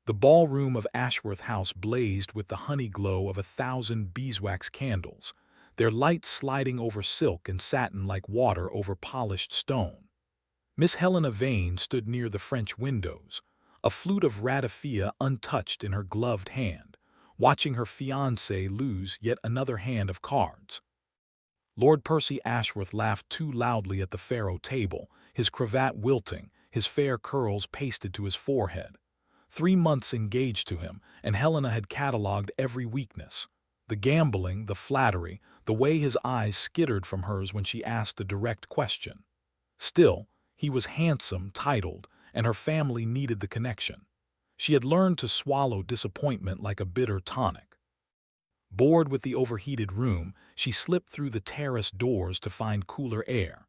The ballroom of Ashworth House blazed with the honey glow of 1,000 beeswax candles, their light sliding over silk and satin like water over polished stone. Miss Helena Vane stood near the French windows, a flute of ratafia untouched in her gloved hand, watching her fiancé lose yet another hand of cards. Lord Percy Ashworth laughed too loudly at the faro table, his cravat wilting, his fair curls pasted to his forehead. 3 months engaged to him, and Helena had catalogued every weakness. The gambling, the flattery, the way his eyes skittered from hers when she asked a direct question. Still, he was handsome, titled, and her family needed the connection. She had learned to swallow disappointment like a bitter tonic. Bored with the overheated room, she slipped through the terrace doors to find cooler air.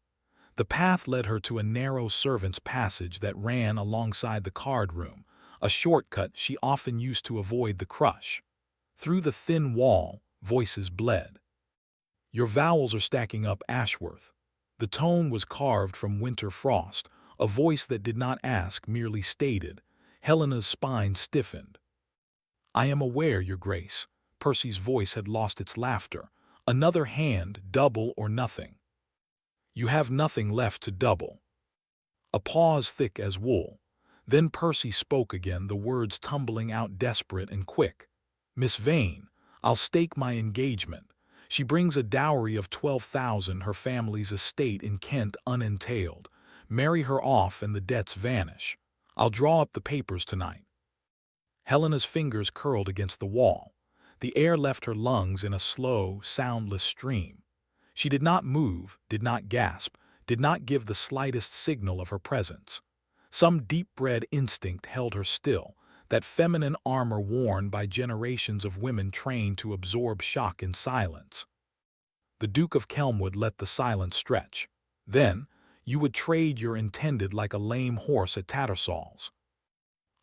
The path led her to a narrow servants' passage that ran alongside the card room, a shortcut she often used to avoid the crush. Through the thin wall, voices bled. "Your vowels are stacking up, Ashworth." The tone was carved from winter frost, a voice that did not ask, merely stated. Helena's spine stiffened. "I am aware, Your Grace." Percy's voice had lost its laughter. "Another hand, double or nothing." "You have nothing left to double." A pause thick as wool. Then Percy spoke again, the words tumbling out desperate and quick. "Miss Vane, I'll stake my engagement. She brings a dowry of 12,000, her family's estate in Kent unentailed. Marry her off and the debts vanish. I'll draw up the papers tonight." Helena's fingers curled against the wall. The air left her lungs in a slow, soundless stream. She did not move, did not gasp, did not give the slightest signal of her presence. Some deep-bred instinct held her still, that feminine armor worn by generations of women trained to absorb shock in silence. The Duke of Kelmwood let the silence stretch. "Then, you would trade your intended like a lame horse at Tattersall's."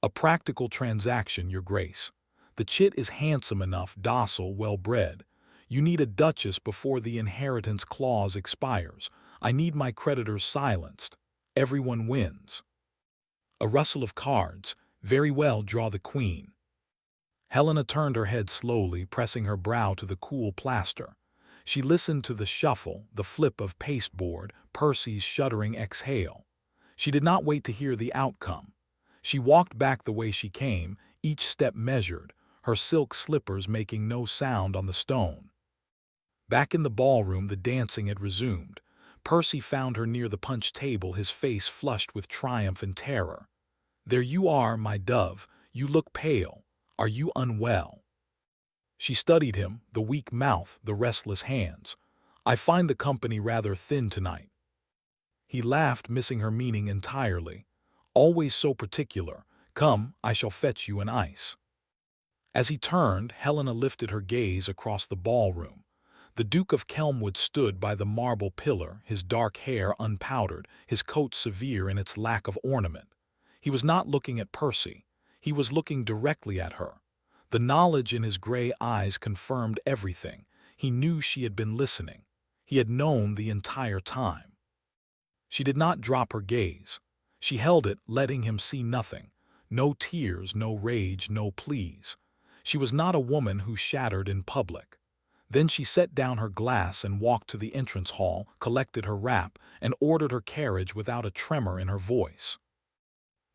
"A practical transaction, Your Grace. The chit is handsome enough, docile, well-bred. You need a duchess before the inheritance clause expires. I need my creditors silenced. Everyone wins." A rustle of cards. "Very well, draw the queen." Helena turned her head slowly, pressing her brow to the cool plaster. She listened to the shuffle, the flip of pasteboard, Percy's shuddering exhale. She did not wait to hear the outcome. She walked back the way she came, each step measured, her silk slippers making no sound on the stone. Back in the ballroom, the dancing had resumed. Percy found her near the punch table, his face flushed with triumph and terror. "There you are, my dove. You look pale. Are you unwell?" She studied him, the weak mouth, the restless hands. "I find the company rather thin tonight." He laughed, missing her meaning entirely. "Always so particular. Come, I shall fetch you an ice." As he turned, Helena lifted her gaze across the ballroom. The Duke of Kelmwood stood by the marble pillar, his dark hair unpowdered, his coat severe in its lack of ornament. He was not looking at Percy. He was looking directly at her. The knowledge in his gray eyes confirmed everything. He knew she had been listening. He had known the entire time. She did not drop her gaze. She held it, letting him see nothing. No tears, no rage, no pleas. She was not a woman who shattered in public. Then she set down her glass and walked to the entrance hall, collected her wrap, and ordered her carriage without a tremor in her voice.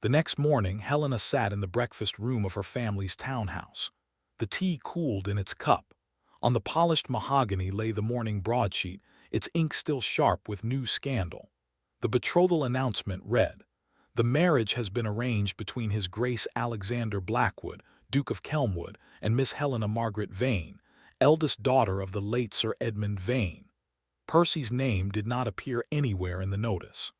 The next morning, Helena sat in the breakfast room of her family's townhouse. The tea cooled in its cup. On the polished mahogany lay the morning broadsheet, its ink still sharp with new scandal. The betrothal announcement read, "The marriage has been arranged between His Grace Alexander Blackwood, Duke of Kelmwood, and Miss Helena Margaret Vane, eldest daughter of the late Sir Edmund Vane." Percy's name did not appear anywhere in the notice.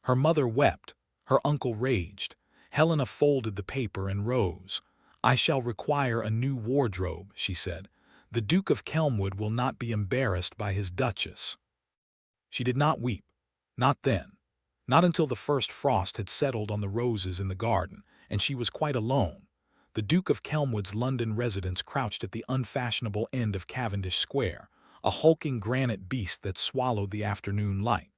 Her mother wept. Her uncle raged. Helena folded the paper and rose. "I shall require a new wardrobe," she said. "The Duke of Kelmwood will not be embarrassed by his Duchess." She did not weep. Not then. Not until the first frost had settled on the roses in the garden, and she was quite alone. The Duke of Kelmwood's London residence crouched at the unfashionable end of Cavendish Square, a hulking granite beast that swallowed the afternoon light.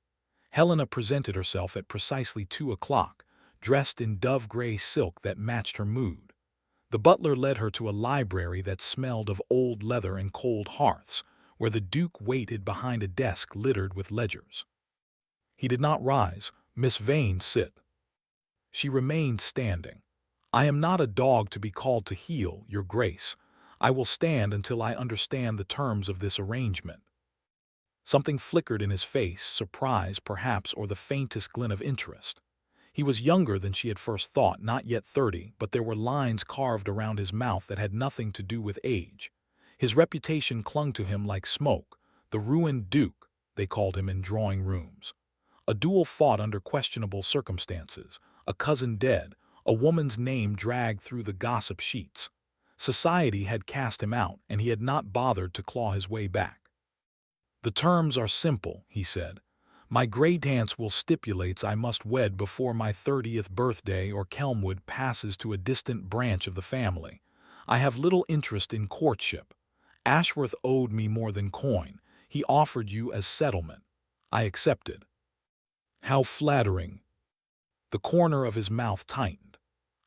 Helena presented herself at precisely 2 o'clock, dressed in dove-gray silk that matched her mood. The butler led her to a library that smelled of old leather and cold hearths, where the Duke waited behind a desk littered with ledgers. He did not rise. "Miss Vane, sit." She remained standing. "I am not a dog to be called to heel, Your Grace. I will stand until I understand the terms of this arrangement." Something flickered in his face, surprise perhaps, or the faintest glint of interest. He was younger than she had first thought, not yet 30, but there were lines carved around his mouth that had nothing to do with age. His reputation clung to him like smoke. The ruined Duke, they called him in drawing rooms. A duel fought under questionable circumstances, a cousin dead, a woman's name dragged through the gossip sheets. Society had cast him out, and he had not bothered to claw his way back. "The terms are simple," he said. "My greydance will stipulates I must wed before my 30th birthday or Kelmwood passes to a distant branch of the family. I have little interest in courtship. Ashworth owed me more than coin. He offered you as settlement. I accepted." "How flattering." The corner of his mouth tightened.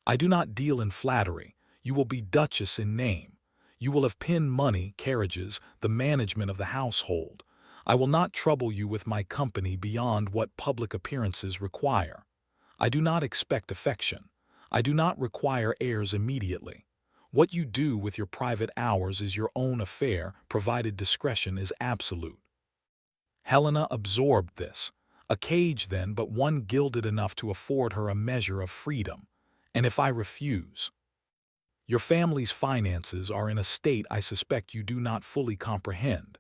"I do not deal in flattery. You will be Duchess in name. You will have pin money, carriages, the management of the household. I will not trouble you with my company beyond what public appearances require. I do not expect affection. I do not require heirs immediately. What you do with your private hours is your own affair, provided discretion is absolute." Helena absorbed this. A cage then, but one gilded enough to afford her a measure of freedom. "And if I refuse?" "Your family's finances are in a state I suspect you do not fully comprehend.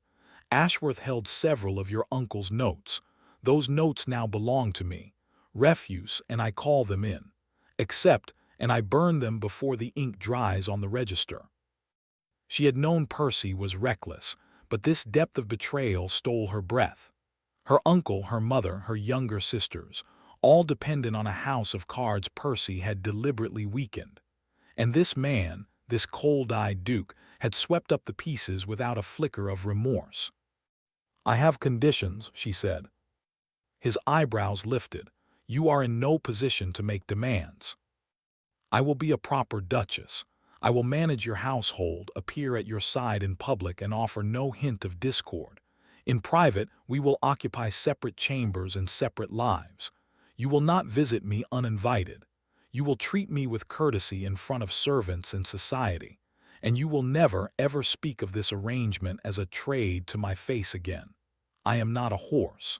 Ashworth held several of your uncle's notes. Those notes now belong to me. Refuse, and I call them in. Accept, and I burn them before the ink dries on the register." She had known Percy was reckless, but this depth of betrayal stole her breath. Her uncle, her mother, her younger sisters, all dependent on a house of cards Percy had deliberately weakened. And this man, this cold-eyed Duke, had swept up the pieces without a flicker of remorse. "I have conditions," she said. His eyebrows lifted. "You are in no position to make demands." "I will be a proper duchess. I will manage your household, appear at your side in public, and offer no hint of discord. In private, we will occupy separate chambers and separate lives. You will not visit me uninvited. You will treat me with courtesy in front of servants and society. And you will never, ever speak of this arrangement as a trade to my face again. I am not a horse."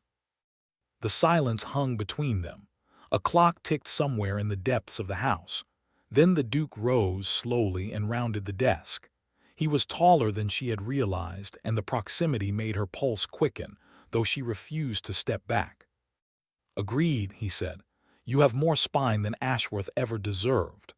The silence hung between them. A clock ticked somewhere in the depths of the house. Then the Duke rose slowly and rounded the desk. He was taller than she had realized, and the proximity made her pulse quicken, though she refused to step back. "Agreed," he said. "You have more spine than Ashworth ever deserved."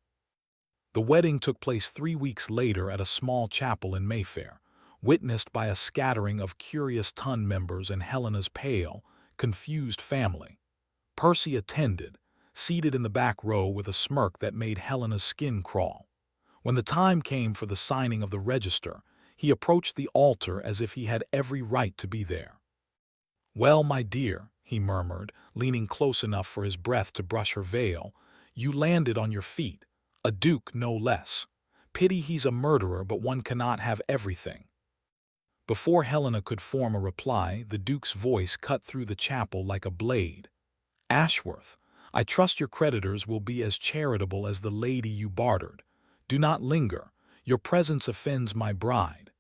The wedding took place 3 weeks later at a small chapel in Mayfair, witnessed by a scattering of curious Ton members and Helena's pale, confused family. Percy attended, seated in the back row with a smirk that made Helena's skin crawl. When the time came for the signing of the register, he approached the altar as if he had every right to be there. "Well, my dear," he murmured, leaning close enough for his breath to brush her veil, "you landed on your feet. A duke, no less. Pity he's a murderer, but one cannot have everything." Before Helena could form a reply, the Duke's voice cut through the chapel like a blade. "Ashworth, I trust your creditors will be as charitable as the lady you bartered. Do not linger. Your presence offends my bride."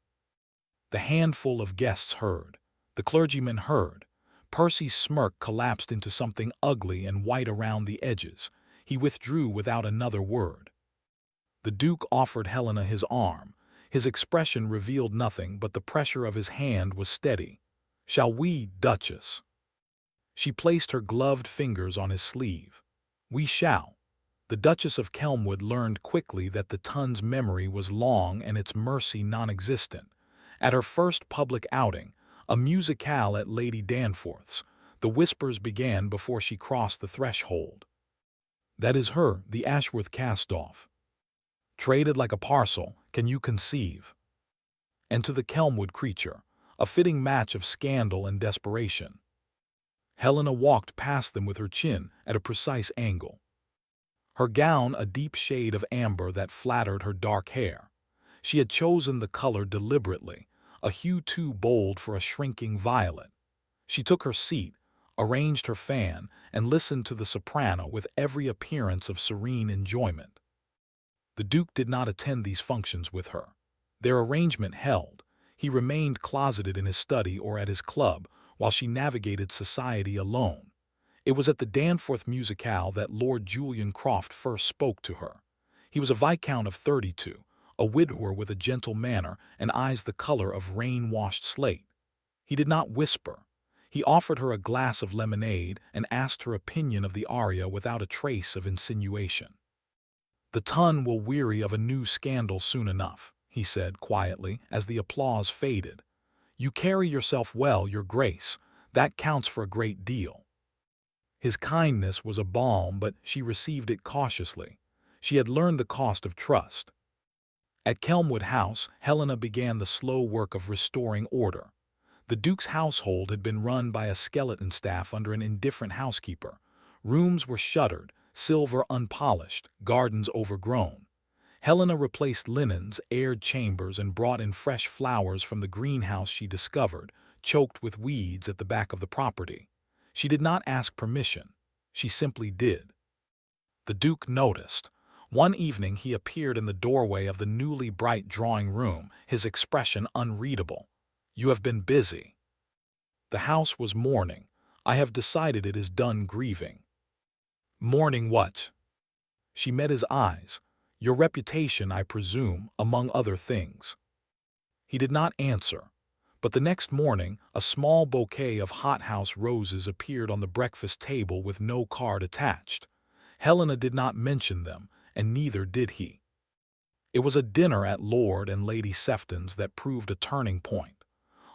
The handful of guests heard. The clergyman heard. Percy's smirk collapsed into something ugly and white around the edges. He withdrew without another word. The Duke offered Helena his arm. His expression revealed nothing, but the pressure of his hand was steady. "Shall we, Duchess?" She placed her gloved fingers on his sleeve. "We shall." The Duchess of Kelmwood learned quickly that the Tun's memory was long and its mercy non-existent. At her first public outing, a musicale at Lady Danforth's, the whispers began before she crossed the threshold. "That is her, the Ashworth cast-off. Traded like a parcel, can you conceive?" And to the Kelmwood creature, a fitting match of scandal and desperation. Helena walked past them with her chin at a precise angle. Her gown a deep shade of amber that flattered her dark hair. She had chosen the color deliberately, a hue too bold for a shrinking violet. She took her seat, arranged her fan, and listened to the soprano with every appearance of serene enjoyment. The Duke did not attend these functions with her. Their arrangement held. He remained closeted in his study or at his club, while she navigated society alone. It was at the Danforth Musicale that Lord Julian Croft first spoke to her. He was a viscount of 32, a widower with a gentle manner and eyes the color of rain-washed slate. He did not whisper. He offered her a glass of lemonade and asked her opinion of the aria without a trace of insinuation. "The ton will weary of a new scandal soon enough," he said quietly as the applause faded. "You carry yourself well, your grace. That counts for a great deal." His kindness was a balm, but she received it cautiously. She had learned the cost of trust. At Kelmwood House, Helena began the slow work of restoring order. The Duke's household had been run by a skeleton staff under an indifferent housekeeper. Rooms were shuttered, silver unpolished, gardens overgrown. Helena replaced linens, aired chambers, and brought in fresh flowers from the greenhouse she discovered, choked with weeds at the back of the property. She did not ask permission. She simply did. The Duke noticed. One evening he appeared in the doorway of the newly bright drawing room, his expression unreadable. "You have been busy." The house was mourning. "I have decided it is done grieving." "Mourning what?" She met his eyes. "Your reputation, I presume, among other things." He did not answer. But the next morning, a small bouquet of hothouse roses appeared on the breakfast table with no card attached. Helena did not mention them, and neither did he. It was a dinner at Lord and Lady Sefton's that proved a turning point.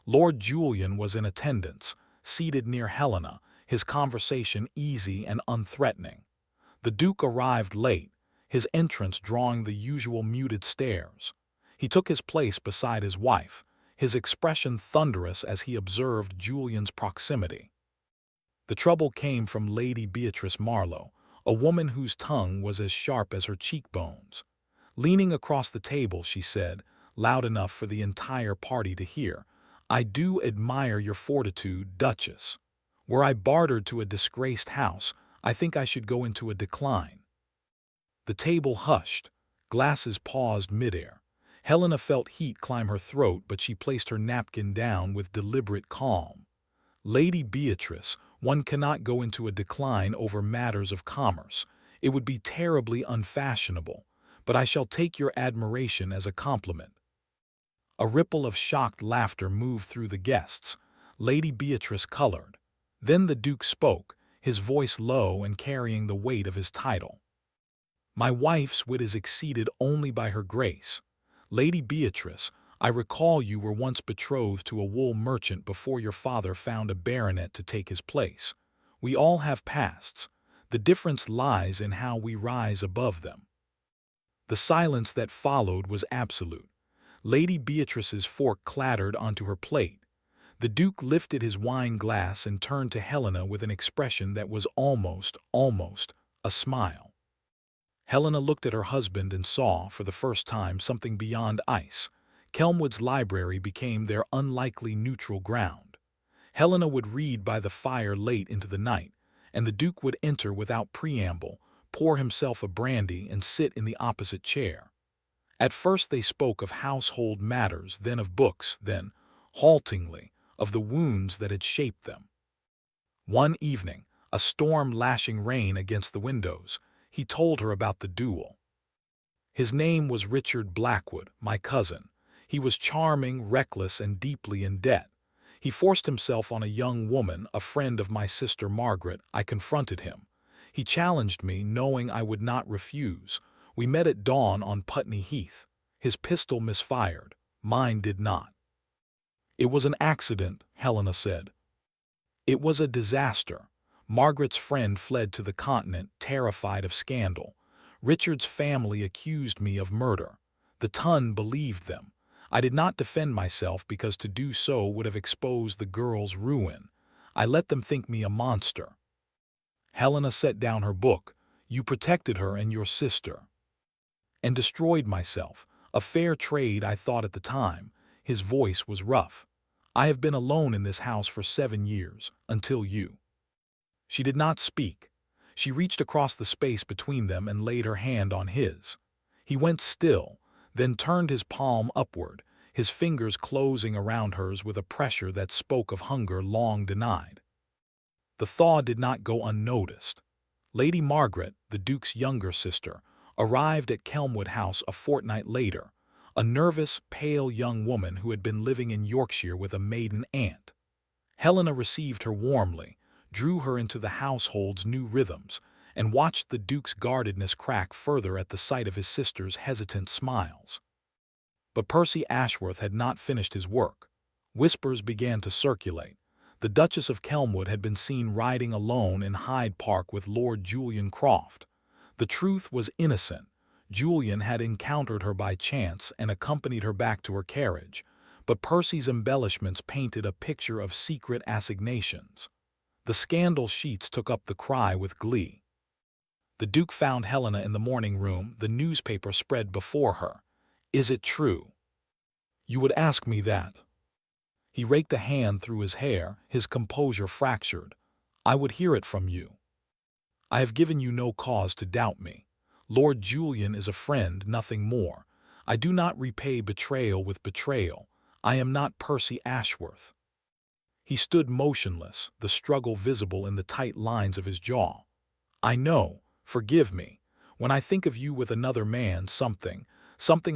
Lord Julian was in attendance, seated near Helena, his conversation easy and unthreatening. The Duke arrived late, his entrance drawing the usual muted stares. He took his place beside his wife, his expression thunderous as he observed Julian's proximity. The trouble came from Lady Beatrice Marlowe, a woman whose tongue was as sharp as her cheekbones. Leaning across the table, she said, loud enough for the entire party to hear, "I do admire your fortitude, Duchess. Were I bartered to a disgraced house, I think I should go into a decline." The table hushed. Glasses paused midair. Helena felt heat climb her throat, but she placed her napkin down with deliberate calm. "Lady Beatrice, one cannot go into a decline over matters of commerce. It would be terribly unfashionable, but I shall take your admiration as a compliment." A ripple of shocked laughter moved through the guests. Lady Beatrice colored. Then the Duke spoke, his voice low and carrying the weight of his title. "My wife's wit is exceeded only by her grace. Lady Beatrice, I recall you were once betrothed to a wool merchant before your father found a baronet to take his place. We all have pasts. The difference lies in how we rise above them." The silence that followed was absolute. Lady Beatrice's fork clattered onto her plate. The Duke lifted his wine glass and turned to Helena with an expression that was almost, a smile. Helena looked at her husband and saw, for the first time, something beyond ice. Kelmwood's library became their unlikely neutral ground. Helena would read by the fire late into the night, and the Duke would enter without preamble, pour himself a brandy, and sit in the opposite chair. At first they spoke of household matters, then of books, then, haltingly, of the wounds that had shaped them. One evening, a storm lashing rain against the windows, he told her about the duel. "His name was Richard Blackwood, my cousin. He was charming, reckless, and deeply in debt. He forced himself on a young woman, a friend of my sister Margaret. I confronted him. He challenged me, knowing I would not refuse. We met at dawn on Putney Heath. His pistol misfired. Mine did not." "It was an accident," Helena said. "It was a disaster. Margaret's friend fled to the continent, terrified of scandal. Richard's family accused me of murder. The ton believed them. I did not defend myself because to do so would have exposed the girl's ruin. I let them think me a monster." Helena set down her book. You protected her and your sister. And destroyed myself. A fair trade, I thought at the time. His voice was rough. I have been alone in this house for 7 years, until you. She did not speak. She reached across the space between them and laid her hand on his. He went still, then turned his palm upward, his fingers closing around hers with a pressure that spoke of hunger long denied. The thaw did not go unnoticed. Lady Margaret, the Duke's younger sister, arrived at Kelmwood House a fortnight later, a nervous, pale young woman who had been living in Yorkshire with a maiden aunt. Helena received her warmly, drew her into the household's new rhythms, and watched the Duke's guardedness crack further at the sight of his sister's hesitant smiles. But Percy Ashworth had not finished his work. Whispers began to circulate. The Duchess of Kelmwood had been seen riding alone in Hyde Park with Lord Julian Croft. The truth was innocent. Julian had encountered her by chance and accompanied her back to her carriage, but Percy's embellishments painted a picture of secret assignations. The scandal sheets took up the cry with glee. The Duke found Helena in the morning room, the newspaper spread before her. Is it true? You would ask me that. He raked a hand through his hair, his composure fractured. I would hear it from you. I have given you no cause to doubt me. Lord Julian is a friend, nothing more. I do not repay betrayal with betrayal. I am not Percy Ashworth. He stood motionless, the struggle visible in the tight lines of his jaw. I know, forgive me. When I think of you with another man, something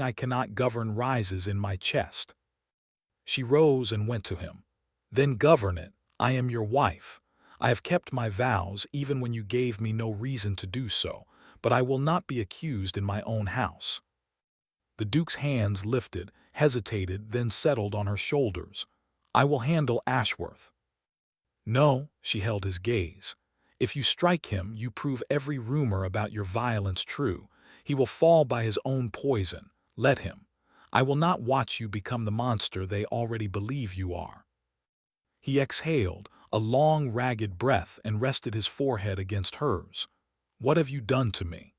I cannot govern rises in my chest. She rose and went to him. Then govern it. I am your wife. I have kept my vows even when you gave me no reason to do so, but I will not be accused in my own house. The Duke's hands lifted, hesitated, then settled on her shoulders. I will handle Ashworth. No, she held his gaze. If you strike him, you prove every rumor about your violence true. He will fall by his own poison. Let him. I will not watch you become the monster they already believe you are. He exhaled, a long, ragged breath, and rested his forehead against hers. What have you done to me?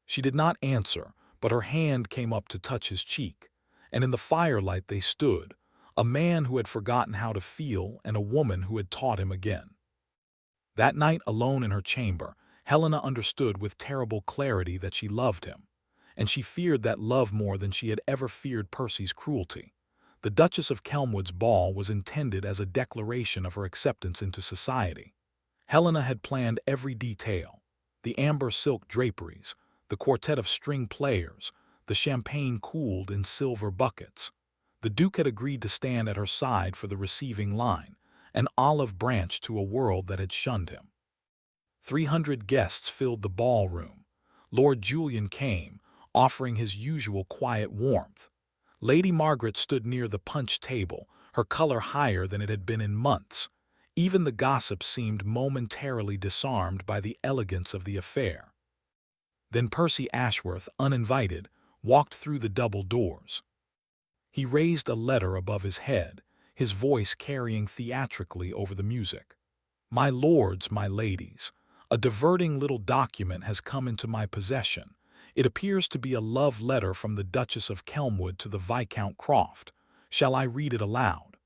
She did not answer, but her hand came up to touch his cheek, and in the firelight they stood, a man who had forgotten how to feel and a woman who had taught him again. That night, alone in her chamber, Helena understood with terrible clarity that she loved him, and she feared that love more than she had ever feared Percy's cruelty. The Duchess of Kelmwood's ball was intended as a declaration of her acceptance into society. Helena had planned every detail: the amber silk draperies, the quartet of string players, the champagne cooled in silver buckets. The Duke had agreed to stand at her side for the receiving line, an olive branch to a world that had shunned him. 300 guests filled the ballroom. Lord Julian came, offering his usual quiet warmth. Lady Margaret stood near the punch table, her color higher than it had been in months. Even the gossip seemed momentarily disarmed by the elegance of the affair. Then Percy Ashworth, uninvited, walked through the double doors. He raised a letter above his head, his voice carrying theatrically over the music. My lords, my ladies, a diverting little document has come into my possession. It appears to be a love letter from the Duchess of Kelmwood to the Viscount Croft. Shall I read it aloud?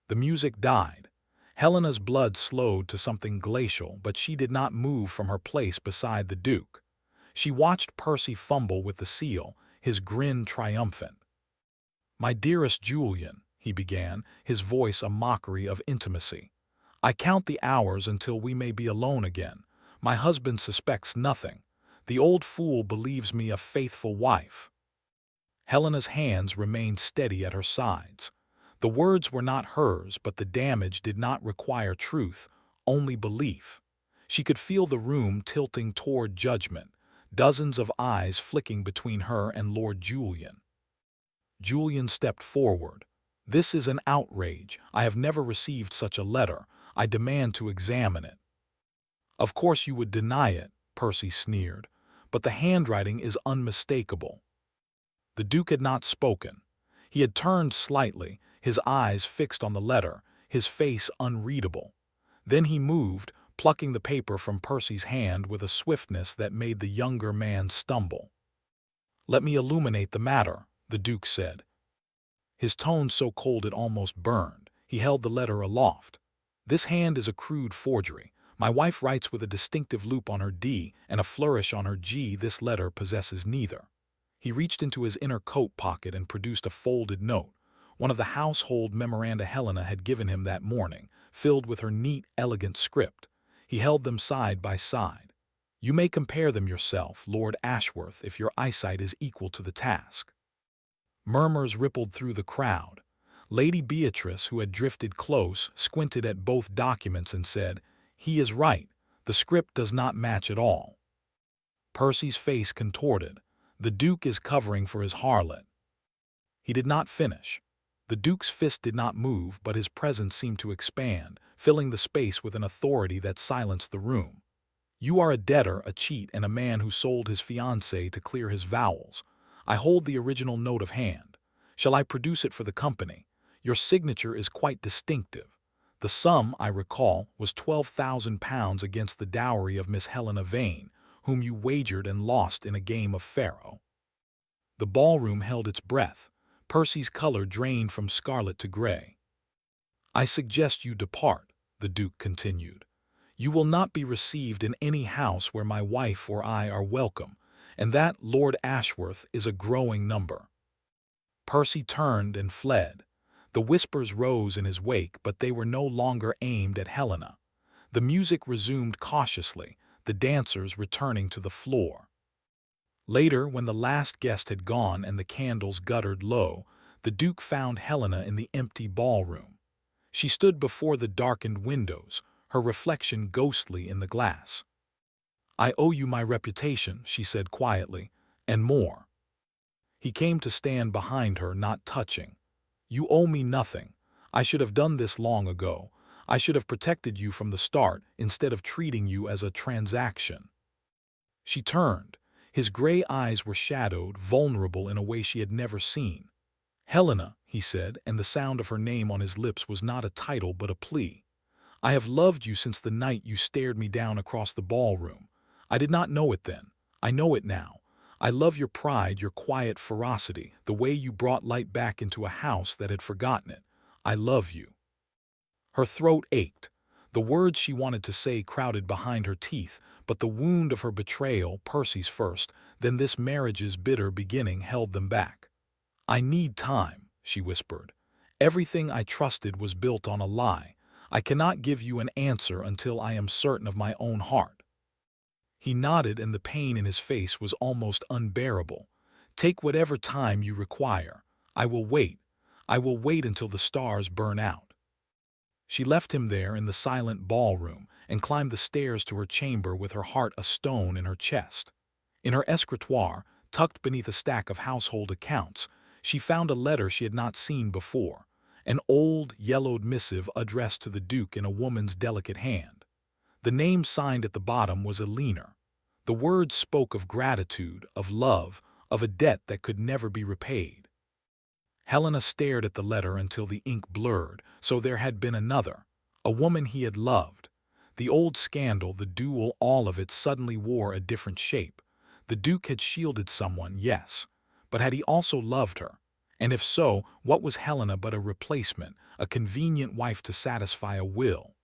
The music died. Helena's blood slowed to something glacial, but she did not move from her place beside the Duke. She watched Percy fumble with the seal, his grin triumphant. My dearest Julian, he began, his voice a mockery of intimacy. I count the hours until we may be alone again. My husband suspects nothing. The old fool believes me a faithful wife. Helena's hands remained steady at her sides. The words were not hers, but the damage did not require truth, only belief. She could feel the room tilting toward judgment, dozens of eyes flicking between her and Lord Julian. Julian stepped forward. This is an outrage. I have never received such a letter. I demand to examine it. Of course you would deny it, Percy sneered, but the handwriting is unmistakable. The Duke had not spoken. He had turned slightly, his eyes fixed on the letter, his face unreadable. Then he moved, plucking the paper from Percy's hand with a swiftness that made the younger man stumble. "Let me illuminate the matter," the Duke said, his tone so cold it almost burned. He held the letter aloft. "This hand is a crude forgery. My wife writes with a distinctive loop on her D and a flourish on her G. This letter possesses neither." He reached into his inner coat pocket and produced a folded note, one of the household memoranda Helena had given him that morning, filled with her neat, elegant script. He held them side by side. "You may compare them yourself, Lord Ashworth, if your eyesight is equal to the task." Murmurs rippled through the crowd. Lady Beatrice, who had drifted close, squinted at both documents and said, "He is right. The script does not match at all." Percy's face contorted. The Duke is covering for his harlot. He did not finish. The Duke's fist did not move, but his presence seemed to expand, filling the space with an authority that silenced the room. "You are a debtor, a cheat, and a man who sold his fiancée to clear his vowels. I hold the original note of hand. Shall I produce it for the company? Your signature is quite distinctive. The sum, I recall, was £12,000 against the dowry of Miss Helena Vane, whom you wagered and lost in a game of faro." The ballroom held its breath. Percy's color drained from scarlet to gray. "I suggest you depart," the Duke continued. "You will not be received in any house where my wife or I are welcome, and that, Lord Ashworth, is a growing number." Percy turned and fled. The whispers rose in his wake, but they were no longer aimed at Helena. The music resumed cautiously, the dancers returning to the floor. Later, when the last guest had gone and the candles guttered low, the Duke found Helena in the empty ballroom. She stood before the darkened windows, her reflection ghostly in the glass. "I owe you my reputation," she said quietly, "and more." He came to stand behind her, not touching. "You owe me nothing. I should have done this long ago. I should have protected you from the start instead of treating you as a transaction." She turned. His gray eyes were shadowed, vulnerable in a way she had never seen. "Helena," he said, and the sound of her name on his lips was not a title but a plea. "I have loved you since the night you stared me down across the ballroom. I did not know it then. I know it now. I love your pride, your quiet ferocity, the way you brought light back into a house that had forgotten it. I love you." Her throat ached. The words she wanted to say crowded behind her teeth, but the wound of her betrayal, Percy's first, then this marriage's bitter beginning, held them back. "I need time," she whispered. "Everything I trusted was built on a lie. I cannot give you an answer until I am certain of my own heart." He nodded, and the pain in his face was almost unbearable. "Take whatever time you require. I will wait. I will wait until the stars burn out." She left him there in the silent ballroom and climbed the stairs to her chamber with her heart a stone in her chest. In her escritoire, tucked beneath a stack of household accounts, she found a letter she had not seen before, an old, yellowed missive addressed to the Duke in a woman's delicate hand. The name signed at the bottom was Eleanor. The words spoke of gratitude, of love, of a debt that could never be repaid. Helena stared at the letter until the ink blurred, so there had been another, a woman he had loved. The old scandal, the duel, all of it suddenly wore a different shape. The Duke had shielded someone, yes, but had he also loved her? And if so, what was Helena but a replacement, a convenient wife to satisfy a will?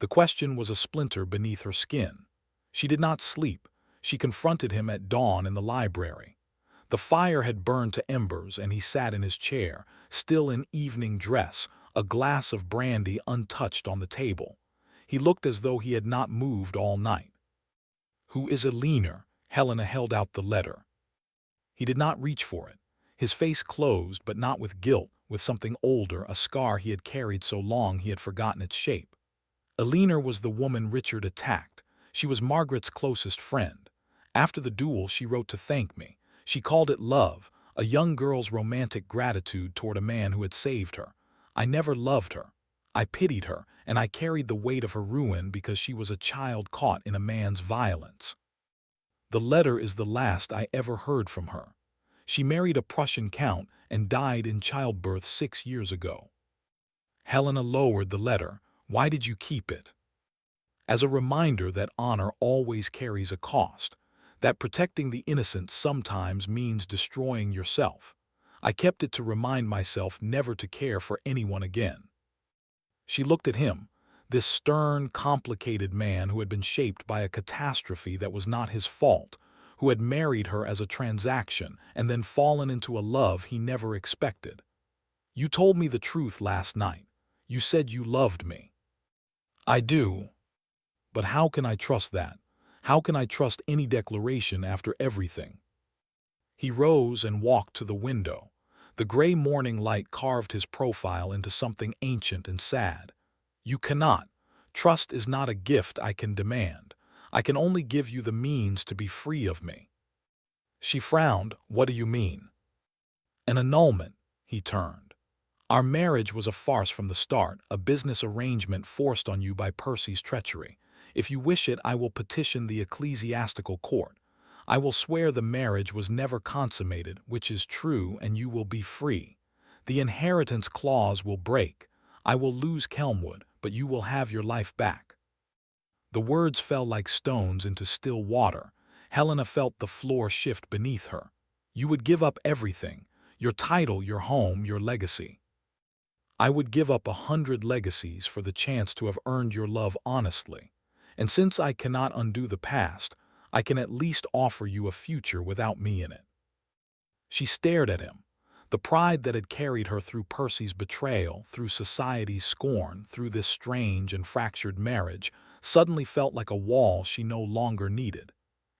The question was a splinter beneath her skin. She did not sleep. She confronted him at dawn in the library. The fire had burned to embers, and he sat in his chair, still in evening dress, a glass of brandy untouched on the table. He looked as though he had not moved all night. "Who is Eleanor?" Helena held out the letter. He did not reach for it. His face closed, but not with guilt, with something older, a scar he had carried so long he had forgotten its shape. Eleanor was the woman Richard attacked. She was Margaret's closest friend. After the duel, she wrote to thank me. She called it love, a young girl's romantic gratitude toward a man who had saved her. I never loved her. I pitied her, and I carried the weight of her ruin because she was a child caught in a man's violence. The letter is the last I ever heard from her. She married a Prussian count and died in childbirth 6 years ago. Helena lowered the letter. "Why did you keep it?" as a reminder that honor always carries a cost, that protecting the innocent sometimes means destroying yourself. I kept it to remind myself never to care for anyone again. She looked at him, this stern, complicated man who had been shaped by a catastrophe that was not his fault, who had married her as a transaction and then fallen into a love he never expected. You told me the truth last night. You said you loved me. I do. But how can I trust that? How can I trust any declaration after everything? He rose and walked to the window. The gray morning light carved his profile into something ancient and sad. You cannot. Trust is not a gift I can demand. I can only give you the means to be free of me. She frowned. What do you mean? An annulment, he turned. Our marriage was a farce from the start, a business arrangement forced on you by Percy's treachery. If you wish it, I will petition the ecclesiastical court. I will swear the marriage was never consummated, which is true, and you will be free. The inheritance clause will break. I will lose Kelmwood, but you will have your life back. The words fell like stones into still water. Helena felt the floor shift beneath her. You would give up everything, your title, your home, your legacy. I would give up 100 legacies for the chance to have earned your love honestly. And since I cannot undo the past, I can at least offer you a future without me in it. She stared at him. The pride that had carried her through Percy's betrayal, through society's scorn, through this strange and fractured marriage, suddenly felt like a wall she no longer needed.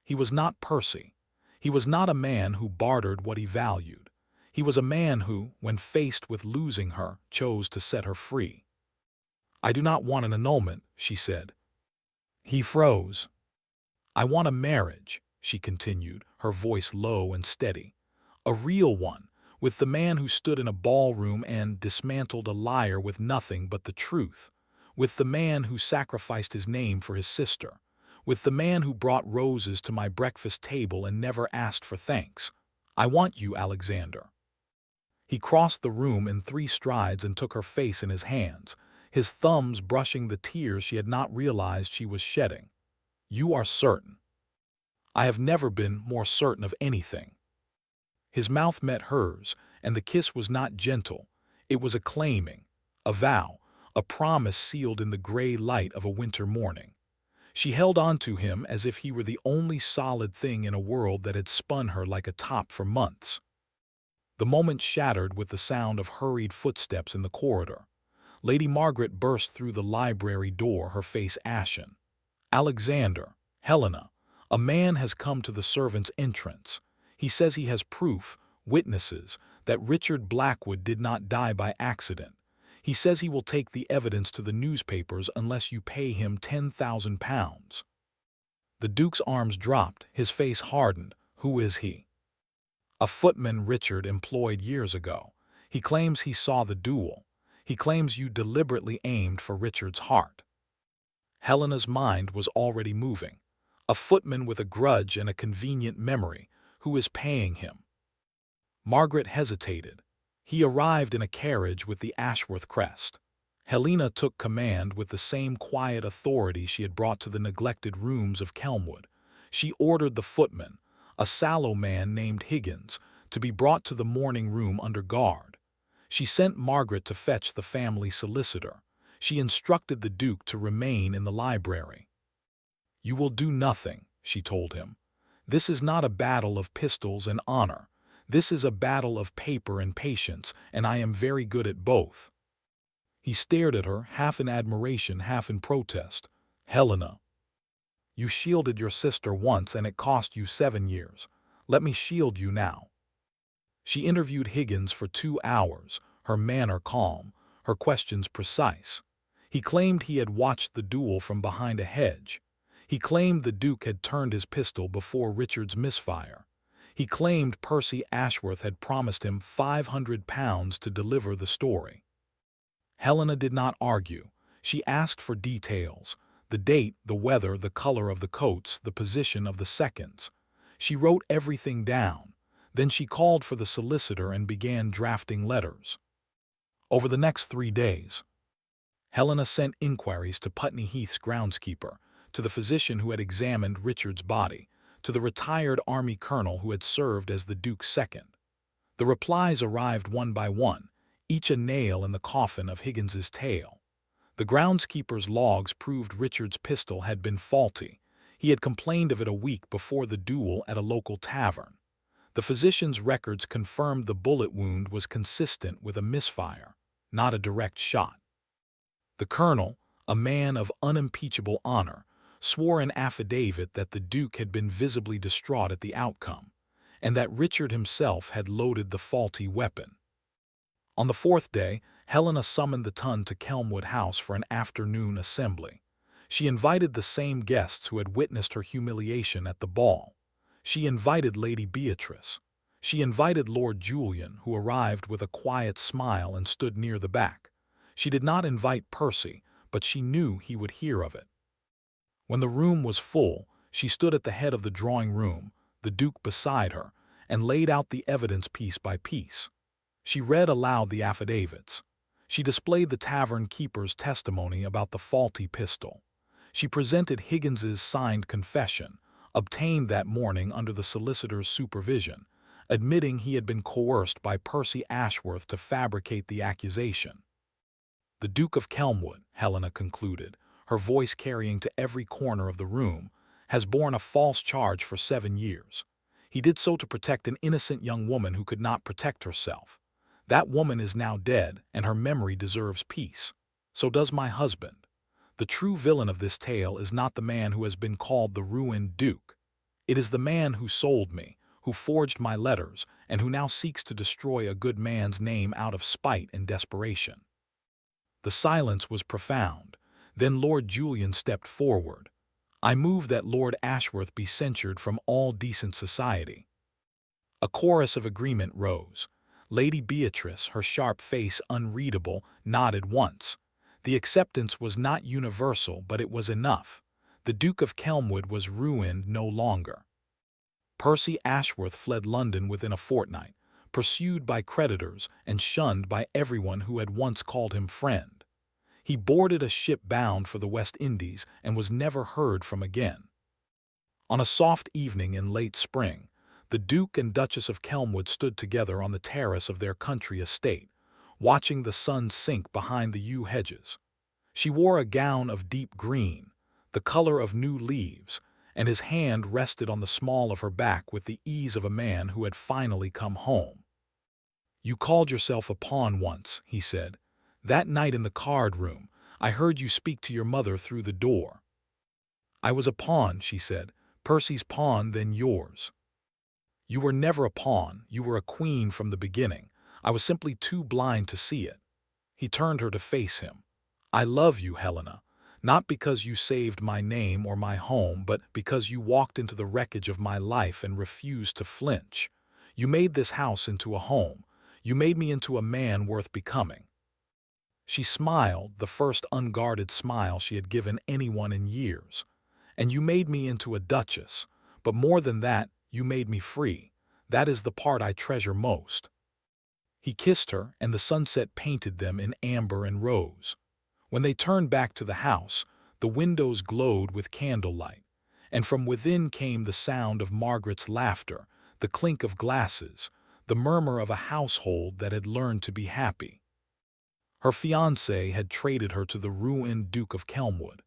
He was not Percy. He was not a man who bartered what he valued. He was a man who, when faced with losing her, chose to set her free. I do not want an annulment, she said. He froze. I want a marriage, she continued, her voice low and steady. A real one, with the man who stood in a ballroom and dismantled a liar with nothing but the truth. With the man who sacrificed his name for his sister. With the man who brought roses to my breakfast table and never asked for thanks. I want you, Alexander. He crossed the room in 3 strides and took her face in his hands, his thumbs brushing the tears she had not realized she was shedding. You are certain. I have never been more certain of anything. His mouth met hers, and the kiss was not gentle. It was a claiming, a vow, a promise sealed in the gray light of a winter morning. She held on to him as if he were the only solid thing in a world that had spun her like a top for months. The moment shattered with the sound of hurried footsteps in the corridor. Lady Margaret burst through the library door, her face ashen. Alexander, Helena, a man has come to the servants' entrance. He says he has proof, witnesses, that Richard Blackwood did not die by accident. He says he will take the evidence to the newspapers unless you pay him £10,000. The Duke's arms dropped, his face hardened. Who is he? A footman Richard employed years ago. He claims he saw the duel. He claims you deliberately aimed for Richard's heart. Helena's mind was already moving. A footman with a grudge and a convenient memory. Who is paying him? Margaret hesitated. He arrived in a carriage with the Ashworth crest. Helena took command with the same quiet authority she had brought to the neglected rooms of Kelmwood. She ordered the footman, a sallow man named Higgins, to be brought to the morning room under guard. She sent Margaret to fetch the family solicitor. She instructed the Duke to remain in the library. You will do nothing, she told him. This is not a battle of pistols and honor. This is a battle of paper and patience, and I am very good at both. He stared at her, half in admiration, half in protest. Helena, you shielded your sister once and it cost you 7 years. Let me shield you now. She interviewed Higgins for 2 hours, her manner calm, her questions precise. He claimed he had watched the duel from behind a hedge. He claimed the Duke had turned his pistol before Richard's misfire. He claimed Percy Ashworth had promised him £500 to deliver the story. Helena did not argue. She asked for details. The date, the weather, the color of the coats, the position of the seconds. She wrote everything down. Then she called for the solicitor and began drafting letters. Over the next 3 days, Helena sent inquiries to Putney Heath's groundskeeper, to the physician who had examined Richard's body, to the retired army colonel who had served as the Duke's second. The replies arrived one by one, each a nail in the coffin of Higgins's tale. The groundskeeper's logs proved Richard's pistol had been faulty. He had complained of it a week before the duel at a local tavern. The physician's records confirmed the bullet wound was consistent with a misfire, not a direct shot. The colonel, a man of unimpeachable honor, swore in affidavit that the Duke had been visibly distraught at the outcome, and that Richard himself had loaded the faulty weapon. On the fourth day, Helena summoned the ton to Kelmwood House for an afternoon assembly. She invited the same guests who had witnessed her humiliation at the ball. She invited Lady Beatrice. She invited Lord Julian, who arrived with a quiet smile and stood near the back. She did not invite Percy, but she knew he would hear of it. When the room was full, she stood at the head of the drawing room, the Duke beside her, and laid out the evidence piece by piece. She read aloud the affidavits. She displayed the tavern keeper's testimony about the faulty pistol. She presented Higgins's signed confession, obtained that morning under the solicitor's supervision, admitting he had been coerced by Percy Ashworth to fabricate the accusation. The Duke of Kelmwood, Helena concluded, her voice carrying to every corner of the room, has borne a false charge for 7 years. He did so to protect an innocent young woman who could not protect herself. That woman is now dead, and her memory deserves peace. So does my husband. The true villain of this tale is not the man who has been called the ruined Duke. It is the man who sold me, who forged my letters, and who now seeks to destroy a good man's name out of spite and desperation. The silence was profound. Then Lord Julian stepped forward. I move that Lord Ashworth be censured from all decent society. A chorus of agreement rose. Lady Beatrice, her sharp face unreadable, nodded once. The acceptance was not universal, but it was enough. The Duke of Kelmwood was ruined no longer. Percy Ashworth fled London within a fortnight, pursued by creditors and shunned by everyone who had once called him friend. He boarded a ship bound for the West Indies and was never heard from again. On a soft evening in late spring, the Duke and Duchess of Kelmwood stood together on the terrace of their country estate, watching the sun sink behind the yew hedges. She wore a gown of deep green, the color of new leaves, and his hand rested on the small of her back with the ease of a man who had finally come home. "You called yourself a pawn once," he said. "That night in the card room, I heard you speak to your mother through the door." "I was a pawn," she said. "Percy's pawn, then yours." "You were never a pawn. You were a queen from the beginning. I was simply too blind to see it." He turned her to face him. "I love you, Helena, not because you saved my name or my home, but because you walked into the wreckage of my life and refused to flinch. You made this house into a home. You made me into a man worth becoming." She smiled, the first unguarded smile she had given anyone in years. "And you made me into a duchess, but more than that, you made me free. That is the part I treasure most." He kissed her, and the sunset painted them in amber and rose. When they turned back to the house, the windows glowed with candlelight, and from within came the sound of Margaret's laughter, the clink of glasses, the murmur of a household that had learned to be happy. Her fiancé had traded her to the ruined Duke of Kelmwood.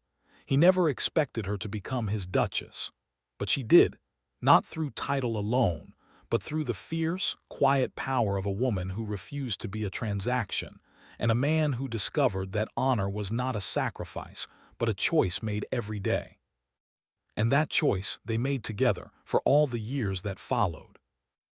He never expected her to become his duchess. But she did, not through title alone, but through the fierce, quiet power of a woman who refused to be a transaction, and a man who discovered that honor was not a sacrifice, but a choice made every day. And that choice they made together for all the years that followed.